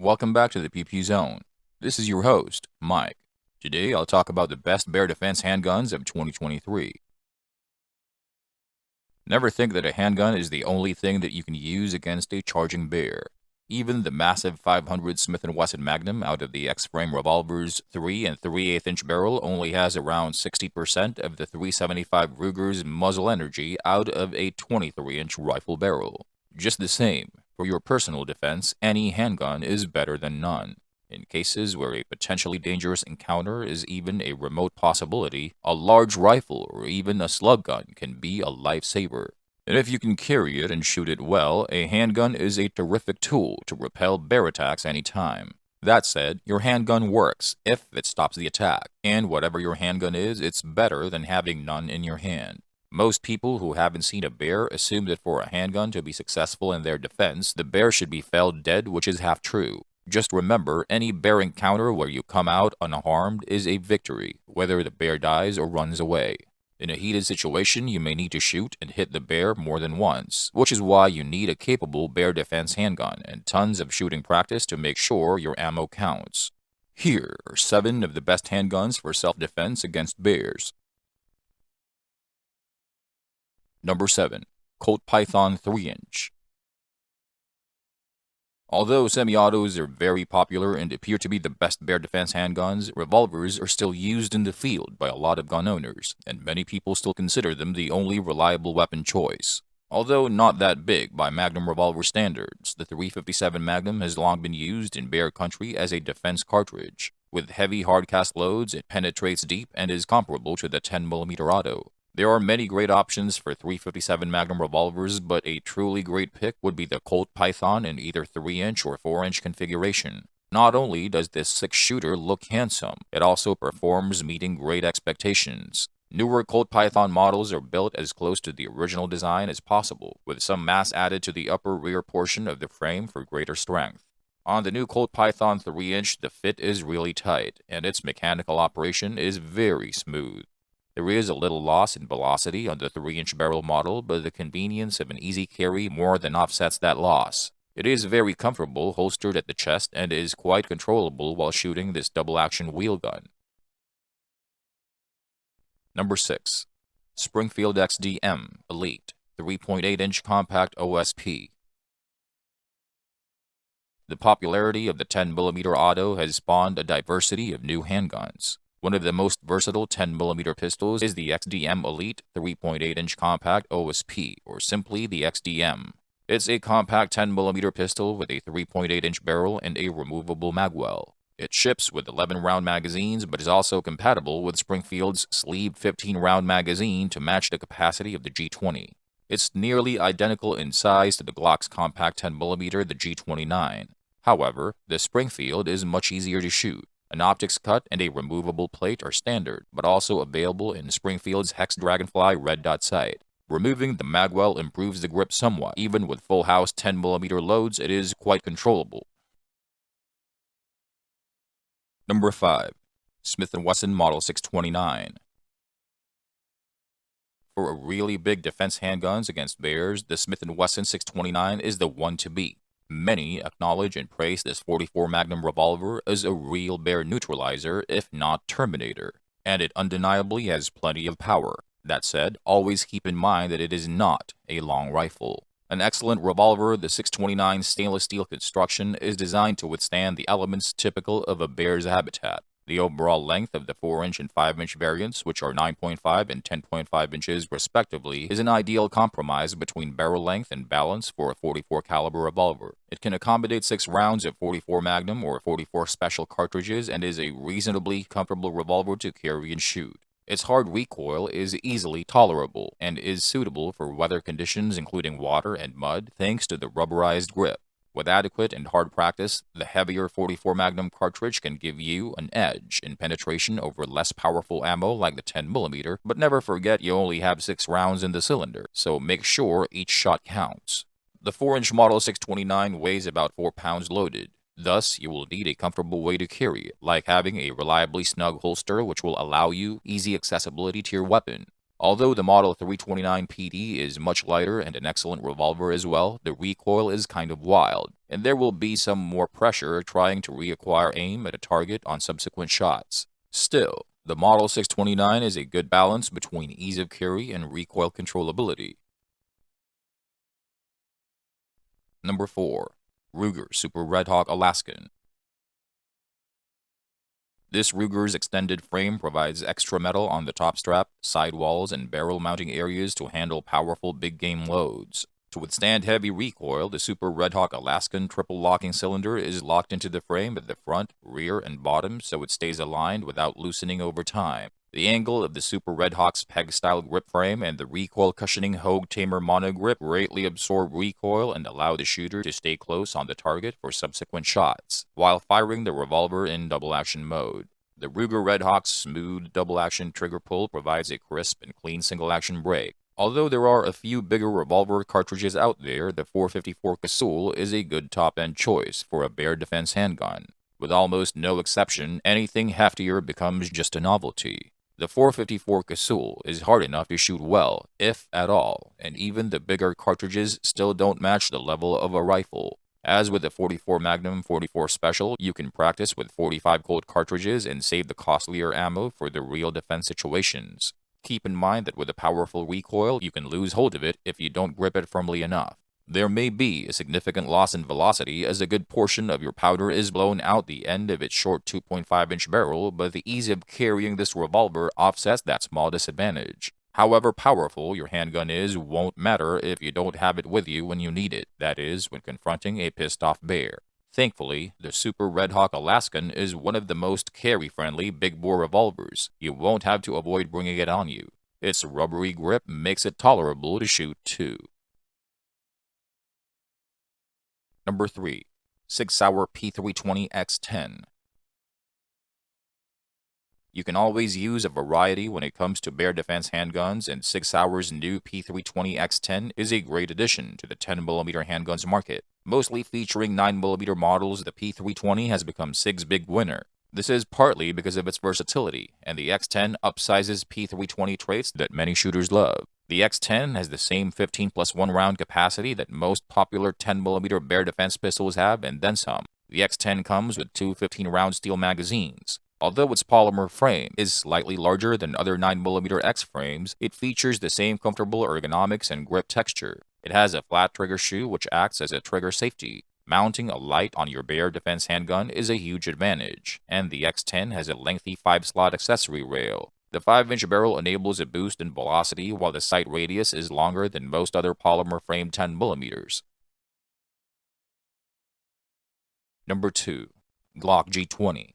Welcome back to the PEWPEW Zone. This is your host, Mike. Today I'll talk about the best bear defense handguns of 2023. Never think that a handgun is the only thing that you can use against a charging bear. Even the massive 500 Smith & Wesson Magnum out of the X-Frame revolver's 3 3/8 inch barrel only has around 60% of the .375 Ruger's muzzle energy out of a 23-inch rifle barrel. Just the same, for your personal defense, any handgun is better than none. In cases where a potentially dangerous encounter is even a remote possibility, a large rifle or even a slug gun can be a lifesaver. And if you can carry it and shoot it well, a handgun is a terrific tool to repel bear attacks anytime. That said, your handgun works if it stops the attack, and whatever your handgun is, it's better than having none in your hand. Most people who haven't seen a bear assume that for a handgun to be successful in their defense, the bear should be felled dead, which is half true. Just remember, any bear encounter where you come out unharmed is a victory, whether the bear dies or runs away. In a heated situation, you may need to shoot and hit the bear more than once, which is why you need a capable bear defense handgun and tons of shooting practice to make sure your ammo counts. Here are 7 of the best handguns for self-defense against bears. Number 7. COLT Python 3-inch. Although semi-autos are very popular and appear to be the best bear defense handguns, revolvers are still used in the field by a lot of gun owners, and many people still consider them the only reliable weapon choice. Although not that big by Magnum revolver standards, the .357 Magnum has long been used in bear country as a defense cartridge. With heavy hardcast loads, it penetrates deep and is comparable to the 10mm auto. There are many great options for .357 Magnum revolvers, but a truly great pick would be the COLT Python in either 3-inch or 4-inch configuration. Not only does this 6-shooter look handsome, it also performs meeting great expectations. Newer COLT Python models are built as close to the original design as possible, with some mass added to the upper rear portion of the frame for greater strength. On the new COLT Python 3-inch, the fit is really tight, and its mechanical operation is very smooth. There is a little loss in velocity on the 3-inch barrel model, but the convenience of an easy carry more than offsets that loss. It is very comfortable holstered at the chest and is quite controllable while shooting this double-action wheel gun. Number 6. Springfield XTEN Elite 3.8-inch Compact OSP. The popularity of the 10mm auto has spawned a diversity of new handguns. One of the most versatile 10mm pistols is the XTEN Elite 3.8-inch Compact OSP, or simply the XTEN. It's a compact 10mm pistol with a 3.8-inch barrel and a removable magwell. It ships with 11-round magazines, but is also compatible with Springfield's sleeved 15-round magazine to match the capacity of the G20. It's nearly identical in size to the GLOCK's compact 10mm, the G29. However, the Springfield is much easier to shoot. An optics cut and a removable plate are standard, but also available in Springfield's Hex Dragonfly red dot sight. Removing the magwell improves the grip somewhat. Even with full house 10mm loads, it is quite controllable. Number 5. Smith & Wesson Model 629. For a really big defense handguns against bears, the Smith & Wesson 629 is the one to beat. Many acknowledge and praise this .44 Magnum revolver as a real bear neutralizer, if not terminator, and it undeniably has plenty of power. That said, always keep in mind that it is not a long rifle. An excellent revolver, the 629 stainless steel construction is designed to withstand the elements typical of a bear's habitat. The overall length of the 4-inch and 5-inch variants, which are 9.5 and 10.5 inches respectively, is an ideal compromise between barrel length and balance for a .44 caliber revolver. It can accommodate 6 rounds of .44 Magnum or .44 Special cartridges and is a reasonably comfortable revolver to carry and shoot. Its hard recoil is easily tolerable and is suitable for weather conditions including water and mud thanks to the rubberized grip. With adequate and hard practice, the heavier .44 Magnum cartridge can give you an edge in penetration over less powerful ammo like the 10mm, but never forget you only have 6 rounds in the cylinder, so make sure each shot counts. The 4-inch Model 629 weighs about 4 pounds loaded. Thus, you will need a comfortable way to carry it, like having a reliably snug holster which will allow you easy accessibility to your weapon. Although the Model 329 PD is much lighter and an excellent revolver as well, the recoil is kind of wild, and there will be some more pressure trying to reacquire aim at a target on subsequent shots. Still, the Model 629 is a good balance between ease of carry and recoil controllability. Number 4. Ruger Super REDHAWK Alaskan. This Ruger's extended frame provides extra metal on the top strap, sidewalls, and barrel mounting areas to handle powerful big game loads. To withstand heavy recoil, the Super REDHAWK Alaskan triple locking cylinder is locked into the frame at the front, rear, and bottom so it stays aligned without loosening over time. The angle of the Super REDHAWK's peg-style grip frame and the recoil cushioning Hogue Tamer monogrip greatly absorb recoil and allow the shooter to stay close on the target for subsequent shots, while firing the revolver in double-action mode. The Ruger REDHAWK's smooth double-action trigger pull provides a crisp and clean single-action break. Although there are a few bigger revolver cartridges out there, the 454 Casull is a good top-end choice for a bear defense handgun. With almost no exception, anything heftier becomes just a novelty. The 454 Casull is hard enough to shoot well, if at all, and even the bigger cartridges still don't match the level of a rifle. As with the 44 Magnum 44 Special, you can practice with 45 COLT cartridges and save the costlier ammo for the real defense situations. Keep in mind that with a powerful recoil, you can lose hold of it if you don't grip it firmly enough. There may be a significant loss in velocity as a good portion of your powder is blown out the end of its short 2.5-inch barrel, but the ease of carrying this revolver offsets that small disadvantage. However powerful your handgun is won't matter if you don't have it with you when you need it, that is, when confronting a pissed-off bear. Thankfully, the Super REDHAWK Alaskan is one of the most carry-friendly big-bore revolvers. You won't have to avoid bringing it on you. Its rubbery grip makes it tolerable to shoot, too. Number 3. SAUER P320 XTEN. You can always use a variety when it comes to bear defense handguns, and SAUER's new P320 XTEN is a great addition to the 10mm handguns market. Mostly featuring 9mm models, the P320 has become SIG's big winner. This is partly because of its versatility, and the XTEN upsizes P320 traits that many shooters love. The XTEN has the same 15+1 round capacity that most popular 10mm bear defense pistols have, and then some. The XTEN comes with two 15-round steel magazines. Although its polymer frame is slightly larger than other 9mm X frames, it features the same comfortable ergonomics and grip texture. It has a flat trigger shoe which acts as a trigger safety. Mounting a light on your bear defense handgun is a huge advantage, and the XTEN has a lengthy 5-slot accessory rail. The 5-inch barrel enables a boost in velocity while the sight radius is longer than most other polymer-framed 10mm. Number 2. GLOCK G20.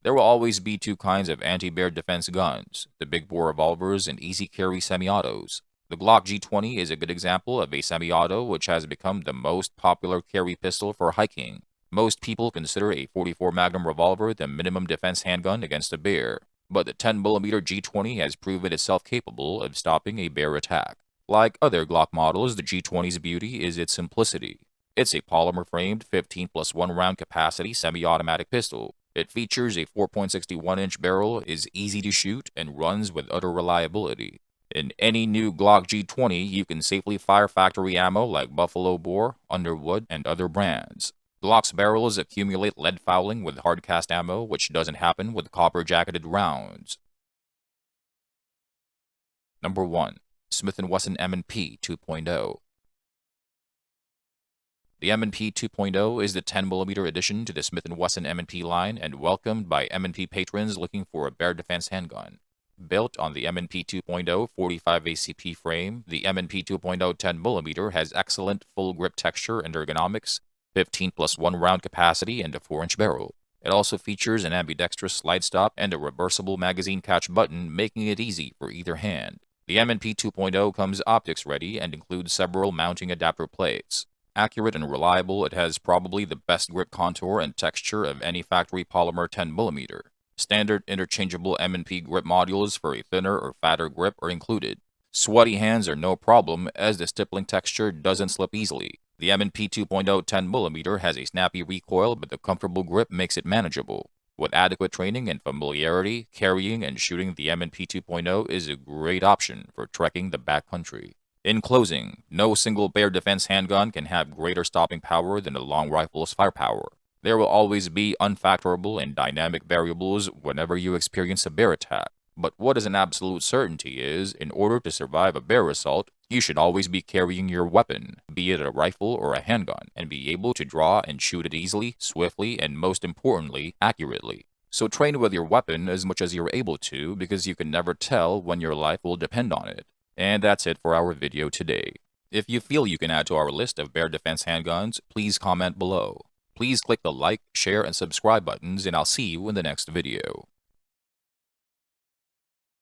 There will always be two kinds of anti-bear defense guns, the big-bore revolvers and easy-carry semi-autos. The GLOCK G20 is a good example of a semi-auto which has become the most popular carry pistol for hiking. Most people consider a 44 Magnum revolver the minimum defense handgun against a bear, but the 10mm G20 has proven itself capable of stopping a bear attack. Like other Glock models, the G20's beauty is its simplicity. It's a polymer-framed 15+1 round capacity semi-automatic pistol. It features a 4.61-inch barrel, is easy to shoot, and runs with utter reliability. In any new Glock G20, you can safely fire factory ammo like Buffalo Bore, Underwood, and other brands. Glock's barrels accumulate lead fouling with hard-cast ammo, which doesn't happen with copper-jacketed rounds. Number 1. Smith & Wesson M&P 2.0. The M&P 2.0 is the 10mm addition to the Smith & Wesson M&P line and welcomed by M&P patrons looking for a bear defense handgun. Built on the M&P 2.0 45 ACP frame, the M&P 2.0 10mm has excellent full grip texture and ergonomics, 15+1 round capacity, and a 4-inch barrel. It also features an ambidextrous slide stop and a reversible magazine catch button, making it easy for either hand. The M&P 2.0 comes optics ready and includes several mounting adapter plates. Accurate and reliable, it has probably the best grip contour and texture of any factory polymer 10mm. Standard interchangeable M&P grip modules for a thinner or fatter grip are included. Sweaty hands are no problem as the stippling texture doesn't slip easily. The M&P 2.0 10mm has a snappy recoil, but the comfortable grip makes it manageable. With adequate training and familiarity, carrying and shooting the M&P 2.0 is a great option for trekking the backcountry. In closing, no single bear defense handgun can have greater stopping power than a long rifle's firepower. There will always be unfactorable and dynamic variables whenever you experience a bear attack. But what is an absolute certainty is, in order to survive a bear assault, you should always be carrying your weapon, be it a rifle or a handgun, and be able to draw and shoot it easily, swiftly, and most importantly, accurately. So train with your weapon as much as you're able to, because you can never tell when your life will depend on it. And that's it for our video today. If you feel you can add to our list of bear defense handguns, please comment below. Please click the like, share, and subscribe buttons, and I'll see you in the next video.